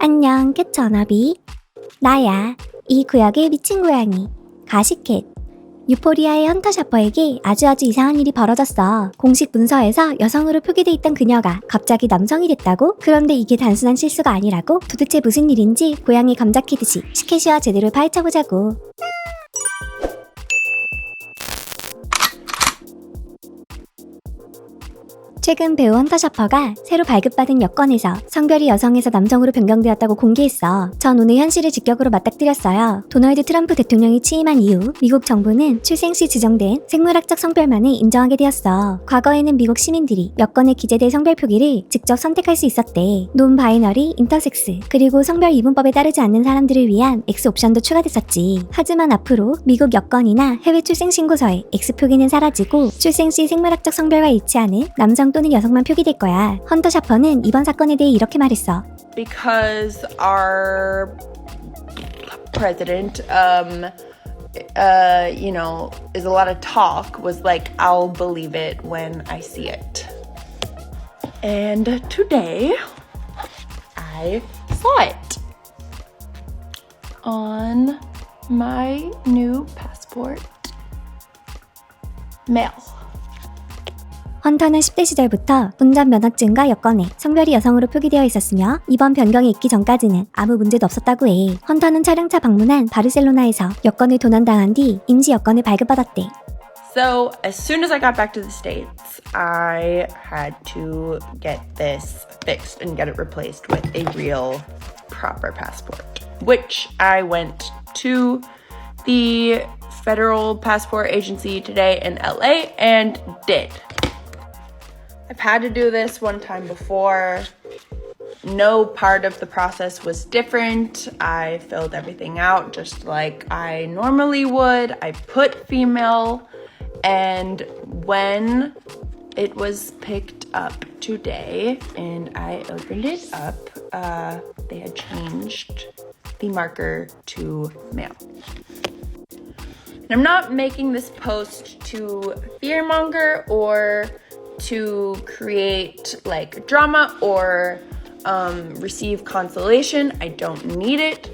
안녕, 캣 전화비. 나야, 이 구역의 미친 고양이, 가시캣. 유포리아의 헌터 샤퍼에게 아주 이상한 일이 벌어졌어. 공식 문서에서 여성으로 표기돼 있던 그녀가 갑자기 남성이 됐다고? 그런데 이게 단순한 실수가 아니라고? 도대체 무슨 일인지 고양이 감잡히듯이 시켓이와 제대로 파헤쳐보자고. 최근 배우 헌터 샤퍼가 새로 발급받은 여권에서 성별이 여성에서 남성으로 변경되었다고 공개했어. 전 오늘 현실을 직격으로 맞닥뜨렸어요. 도널드 트럼프 대통령이 취임한 이후 미국 정부는 출생 시 지정된 생물학적 성별만을 인정하게 되었어. 과거에는 미국 시민들이 여권에 기재될 성별 표기를 직접 선택할 수 있었대. 논 바이너리, 인터섹스, 그리고 성별 이분법에 따르지 않는 사람들을 위한 X 옵션도 추가됐었지. 하지만 앞으로 미국 여권이나 해외 출생 신고서에 X 표기는 사라지고 출생 시 생물학적 성별과 일치하는 남성 또는 여성만 표기될 거야. 헌터 샤퍼는 이번 사건에 대해 이렇게 말했어. Because our president, is a lot of talk, was like, I'll believe it when I see it. And today, I saw it on my new passport mail. 헌터는 10대 시절부터 운전면허증과 여권에 성별이 여성으로 표기되어 있었으며 이번 변경이 있기 전까지는 아무 문제도 없었다고 해. 헌터는 촬영차 방문한 바르셀로나에서 여권을 도난당한 뒤 임시 여권을 발급받았대. So as soon as I got back to the States, I had to get this fixed and get it replaced with a real proper passport, which I went to the Federal Passport Agency today in LA and did. I've had to do this one time before. No part of the process was different. I filled everything out just like I normally would. I put female, and when it was picked up today and I opened it up, they had changed the marker to male. And I'm not making this post to fearmonger or to create like drama or receive consolation. I don't need it,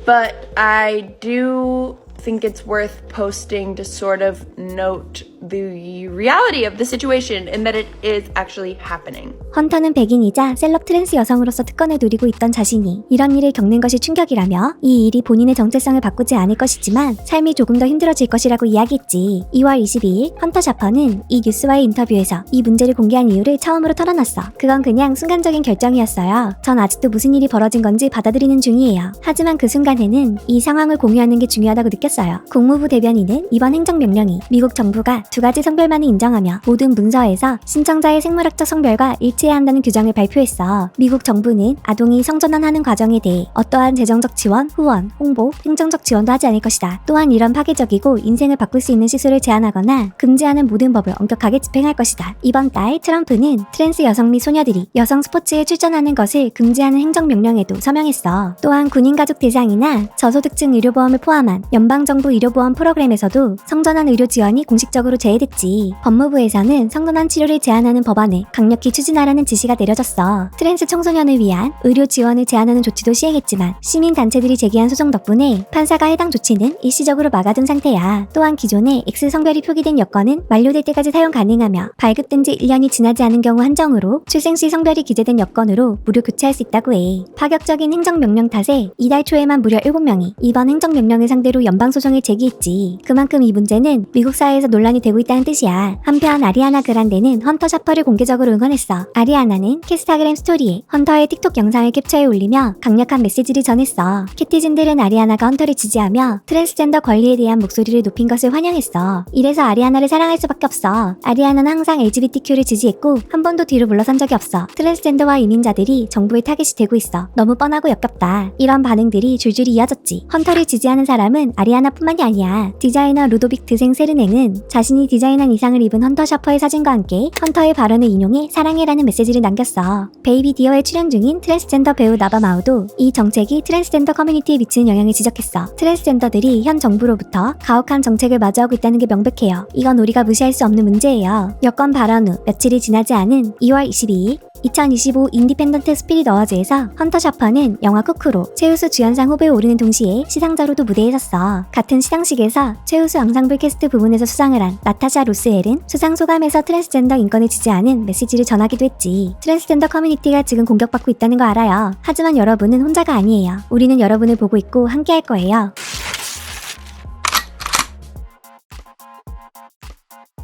but I do think it's worth posting to sort of note the reality of the situation and that it is actually happening. 헌터는 백인이자 셀럽 트랜스 여성으로서 특권을 누리고 있던 자신이 이런 일을 겪는 것이 충격이라며 이 일이 본인의 정체성을 바꾸지 않을 것이지만 삶이 조금 더 힘들어질 것이라고 이야기했지. 2월 22일 헌터 샤퍼는 이 뉴스와의 인터뷰에서 이 문제를 공개한 이유를 처음으로 털어놨어. 그건 그냥 순간적인 결정이었어요. 전 아직도 무슨 일이 벌어진 건지 받아들이는 중이에요. 하지만 그 순간에는 이 상황을 공유하는 게 중요하다고 느꼈어요. 국무부 대변인은 이번 행정명령이 미국 정부가 두 가지 성별만을 인정하며 모든 문서에서 신청자의 생물학적 성별과 일치해야 한다는 규정을 발표했어. 미국 정부는 아동이 성전환하는 과정에 대해 어떠한 재정적 지원, 후원, 홍보, 행정적 지원도 하지 않을 것이다. 또한 이런 파괴적이고 인생을 바꿀 수 있는 시술을 제한하거나 금지하는 모든 법을 엄격하게 집행할 것이다. 이번 달 트럼프는 트랜스 여성 및 소녀들이 여성 스포츠에 출전하는 것을 금지하는 행정명령에도 서명했어. 또한 군인가족 대상이나 저소득층 의료보험을 포함한 연방정부 의료보험 프로그램에서도 성전환 의료 지원이 공식적으로 제외됐지. 법무부에서는 성전환 치료를 제한하는 법안을 강력히 추진하라는 지시가 내려졌어. 트랜스 청소년을 위한 의료 지원을 제한하는 조치도 시행했지만 시민단체들이 제기한 소송 덕분에 판사가 해당 조치는 일시적으로 막아둔 상태야. 또한 기존에 X 성별이 표기된 여권은 만료될 때까지 사용 가능하며 발급된 지 1년이 지나지 않은 경우 한정으로 출생 시 성별이 기재된 여권으로 무료 교체할 수 있다고 해. 파격적인 행정명령 탓에 이달 초에만 무려 7명이 이번 행정명령을 상대로 연방소송을 제기했지. 그만큼 이 문제는 미국 사회에서 논란이 되고 있다는 뜻이야. 한편 아리아나 그란데는 헌터 샤퍼를 공개적으로 응원했어. 아리아나는 캐스타그램 스토리에 헌터의 틱톡 영상을 캡처해 올리며 강력한 메시지를 전했어. 캐티즌들은 아리아나가 헌터를 지지하며 트랜스젠더 권리에 대한 목소리를 높인 것을 환영했어. 이래서 아리아나를 사랑할 수밖에 없어. 아리아나는 항상 LGBTQ를 지지했고 한 번도 뒤로 물러선 적이 없어. 트랜스젠더와 이민자들이 정부의 타겟이 되고 있어. 너무 뻔하고 역겹다. 이런 반응들이 줄줄이 이어졌지. 헌터를 지지하는 사람은 아리아나뿐만이 아니야. 디자이너 루도빅 드생 세르넨은 자신이 디자인한 이상을 입은 헌터 샤퍼의 사진과 함께 헌터의 발언을 인용해 사랑해라는 메시지를 남겼어. 베이비 디어에 출연 중인 트랜스젠더 배우 나바 마우도 이 정책이 트랜스젠더 커뮤니티에 미치는 영향을 지적했어. 트랜스젠더들이 현 정부로부터 가혹한 정책을 마주하고 있다는 게 명백해요. 이건 우리가 무시할 수 없는 문제예요. 여권 발언 후 며칠이 지나지 않은 2월 22일 2025 인디펜던트 스피릿 어워즈에서 헌터 샤퍼는 영화 쿠크로 최우수 주연상 후보에 오르는 동시에 시상자로도 무대에 섰어. 같은 시상식에서 최우수 앙상블 캐스트 부문에서 수상을 한 나타샤 로스엘은 수상 소감에서 트랜스젠더 인권을 지지하는 메시지를 전하기도 했지. 트랜스젠더 커뮤니티가 지금 공격받고 있다는 거 알아요. 하지만 여러분은 혼자가 아니에요. 우리는 여러분을 보고 있고 함께할 거예요.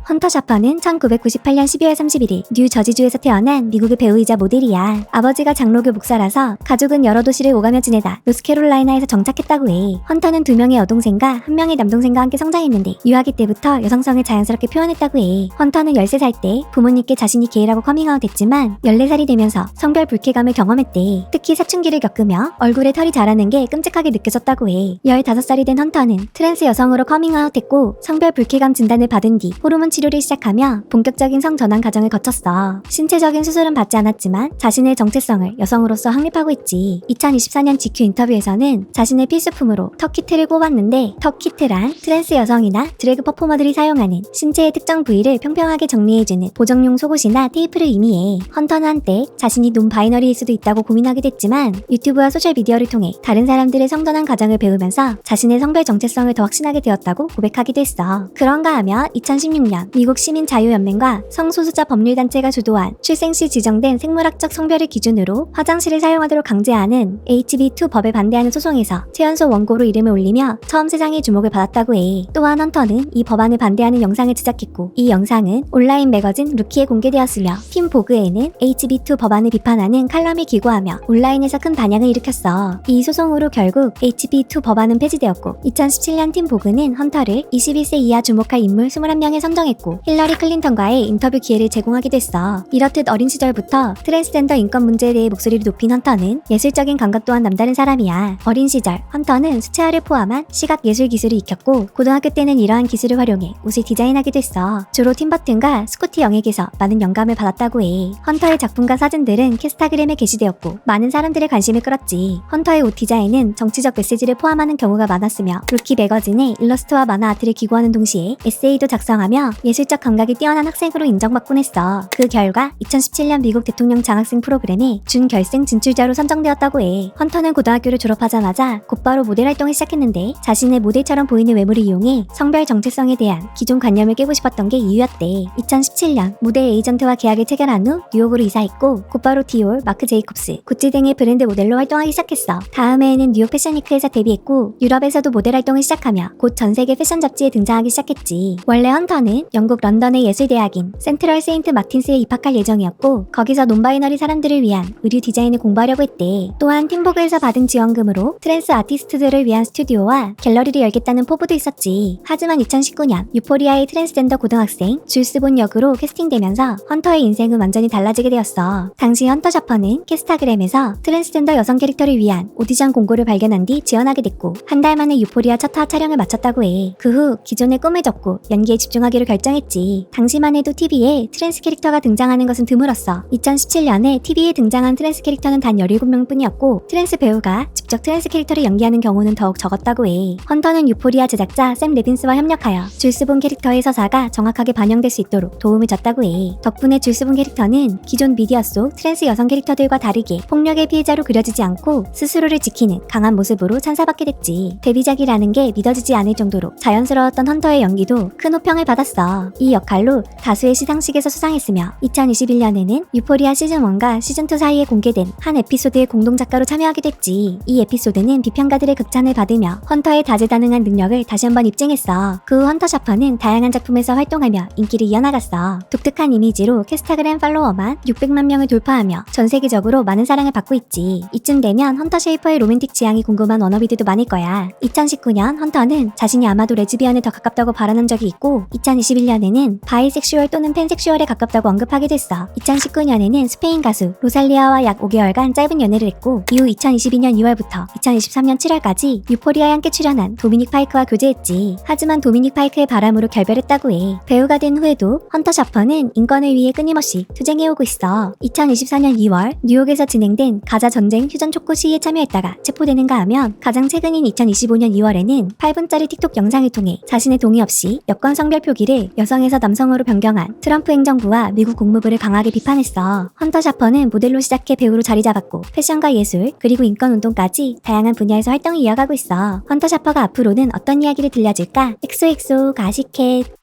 헌터 샤퍼는 1998년 12월 31일 뉴저지주에서 태어난 미국의 배우이자 모델이야. 아버지가 장로교 목사라서 가족은 여러 도시를 오가며 지내다 노스캐롤라이나에서 정착했다고 해. 헌터는 2명의 여동생과 1명의 남동생과 함께 성장했는데 유아기 때부터 여성성을 자연스럽게 표현했다고 해. 헌터는 13살 때 부모님께 자신이 게이라고 커밍아웃 했지만 14살이 되면서 성별 불쾌감을 경험했대. 특히 사춘기를 겪으며 얼굴에 털이 자라는 게 끔찍하게 느껴졌다고 해. 15살이 된 헌터는 트랜스 여성으로 커밍아웃했고 성별 불쾌감 진단을 받은 뒤 호르몬 치료를 시작하며 본격적인 성전환 과정을 거쳤어. 신체적인 수술은 받지 않았지만 자신의 정체성을 여성으로서 확립하고 있지. 2024년 GQ 인터뷰에서는 자신의 필수품으로 턱키트를 꼽았는데 턱키트란 트랜스 여성이나 드래그 퍼포머들이 사용하는 신체의 특정 부위를 평평하게 정리해주는 보정용 속옷이나 테이프를 의미해. 헌터는 한때 자신이 논바이너리일 수도 있다고 고민하게 됐지만 유튜브와 소셜미디어를 통해 다른 사람들의 성전환 과정을 배우면서 자신의 성별 정체성을 더 확신하게 되었다고 고백하기도 했어. 그런가 하면 2016년 미국 시민자유연맹과 성소수자 법률단체가 주도한 출생 시 지정된 생물학적 성별을 기준으로 화장실을 사용하도록 강제하는 HB2 법에 반대하는 소송에서 최연소 원고로 이름을 올리며 처음 세상의 주목을 받았다고 해. 또한 헌터는 이 법안을 반대하는 영상을 제작했고 이 영상은 온라인 매거진 루키에 공개되었으며 팀 보그에는 HB2 법안을 비판하는 칼럼이 기고하며 온라인에서 큰 반향을 일으켰어. 이 소송으로 결국 HB2 법안은 폐지되었고 2017년 팀 보그는 헌터를 21세 이하 주목할 인물 21명에 선정했고 힐러리 클린턴과의 인터뷰 기회를 제공하기도 했어. 이렇듯 어린 시절부터 트랜스젠더 인권 문제에 대해 목소리를 높인 헌터는 예술적인 감각 또한 남다른 사람이야. 어린 시절 헌터는 수채화를 포함한 시각 예술 기술을 익혔고 고등학교 때는 이러한 기술을 활용해 옷을 디자인하기도 했어. 주로 팀버튼과 스코티 영에게서 많은 영감을 받았다고 해. 헌터의 작품과 사진들은 캐스타그램에 게시되었고 많은 사람들의 관심을 끌었지. 헌터의 옷 디자인은 정치적 메시지를 포함하는 경우가 많았으며 루키 매거진에 일러스트와 만화 아트를 기고하는 동시에 에세이도 작성하며 예술적 감각이 뛰어난 학생으로 인정받곤 했어. 그 결과 2017년 미국 대통령 장학생 프로그램에 준결승 진출자로 선정되었다고 해. 헌터는 고등학교를 졸업하자마자 곧바로 모델 활동을 시작했는데 자신의 모델처럼 보이는 외모를 이용해 성별 정체성에 대한 기존 관념을 깨고 싶었던 게 이유였대. 2017년 모델 에이전트와 계약을 체결한 후 뉴욕으로 이사했고 곧바로 디올, 마크 제이콥스, 구찌 등의 브랜드 모델로 활동하기 시작했어. 다음 해에는 뉴욕 패션위크에서 데뷔했고 유럽에서도 모델 활동을 시작하며 곧 전 세계 패션 잡지에 등장하기 시작했지. 원래 헌터는 영국 런던의 예술대학인 센트럴 세인트 마틴스에 입학할 예정이었고 거기서 논바이너리 사람들을 위한 의류 디자인을 공부하려고 했대. 또한 팀보그에서 받은 지원금으로 트랜스 아티스트들을 위한 스튜디오와 갤러리를 열겠다는 포부도 있었지. 하지만 2019년 유포리아의 트랜스젠더 고등학생 줄스 본 역으로 캐스팅되면서 헌터의 인생은 완전히 달라지게 되었어. 당시 헌터 샤퍼는 캐스타그램에서 트랜스젠더 여성 캐릭터를 위한 오디션 공고를 발견한 뒤 지원하게 됐고 한 달 만에 유포리아 첫 화 촬영을 마쳤다고 해. 그 후 기존의 꿈을 접고 연기에 집중하기로 결정했지. 당시만 해도 TV에 트랜스 캐릭터가 등장하는 것은 드물었어. 2017년에 TV에 등장한 트랜스 캐릭터는 단 17명 뿐이었고 트랜스 배우가 직접 트랜스 캐릭터를 연기하는 경우는 더욱 적었다고 해. 헌터는 유포리아 제작자 샘 레빈스와 협력하여 줄스 본 캐릭터의 서사가 정확하게 반영될 수 있도록 도움을 줬다고 해. 덕분에 줄스 본 캐릭터는 기존 미디어 속 트랜스 여성 캐릭터들과 다르게 폭력의 피해자로 그려지지 않고 스스로를 지키는 강한 모습으로 찬사받게 됐지. 데뷔작이라는 게 믿어지지 않을 정도로 자연스러웠던 헌터의 연기도 큰 호평을 받았어. 이 역할로 다수의 시상식에서 수상했으며 2021년에는 유포리아 시즌1과 시즌2 사이에 공개된 한 에피소드의 공동작가로 참여하게 됐지. 이 에피소드는 비평가들의 극찬을 받으며 헌터의 다재다능한 능력을 다시 한번 입증했어. 그 후 헌터 샤퍼는 다양한 작품에서 활동하며 인기를 이어나갔어. 독특한 이미지로 캐스타그램 팔로워만 600만 명을 돌파하며 전 세계적으로 많은 사랑을 받고 있지. 이쯤 되면 헌터 쉐이퍼의 로맨틱 지향이 궁금한 워너비들도 많을 거야. 2019년 헌터는 자신이 아마도 레즈비언에 더 가깝다고 발언한 적이 있고 2021년에는 바이섹슈얼 또는 팬섹슈얼에 가깝다고 언급하기도 했어. 2019년에는 스페인 가수 로살리아와 약 5개월간 짧은 연애를 했고 이후 2022년 2월부터 2023년 7월까지 유포리아에 함께 출연한 도미닉 파이크와 교제했지. 하지만 도미닉 파이크의 바람으로 결별했다고 해. 배우가 된 후에도 헌터 샤퍼는 인권을 위해 끊임없이 투쟁해오고 있어. 2024년 2월 뉴욕에서 진행된 가자 전쟁 휴전 촉구 시위에 참여했다가 체포되는가 하면 가장 최근인 2025년 2월에는 8분짜리 틱톡 영상을 통해 자신의 동의 없이 여권 성별 표기를 여성에서 남성으로 변경한 트럼프 행정부와 미국 국무부를 강하게 비판했어. 헌터 샤퍼는 모델로 시작해 배우로 자리 잡았고 패션과 예술, 그리고 인권운동까지 다양한 분야에서 활동을 이어가고 있어. 헌터 샤퍼가 앞으로는 어떤 이야기를 들려줄까? 엑소엑소 가시캣.